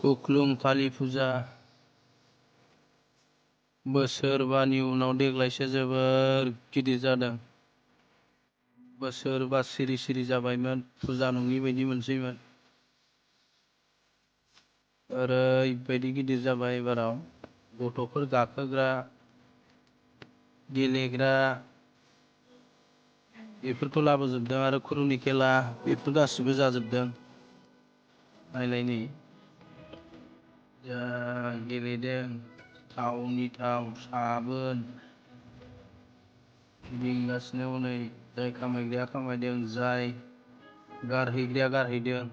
कुक्लुं कालि फुजा बोसोरबानि उनाव देग्लायसो जोबोर गिदिर जादों। बोसोरबा सिरि सिरि जाबायमोन, फुजा नङि बायदि मोनसैमोन। ओरैबायदि गिदिर जाबाय एबाराव गथ'फोर गाखोग्रा, गेलेग्रा बेफोरखौ लाबोजोबदों आरो खुरुनि खेला बेफोर गासिबो जाजोबदों। नायलाय नै जा गेलेदों, थावनि थाव, साबोन गिदिंगासिनो हनै जाय खामायग्राया खामायदों, जाय गारहैग्राया गारहैदों।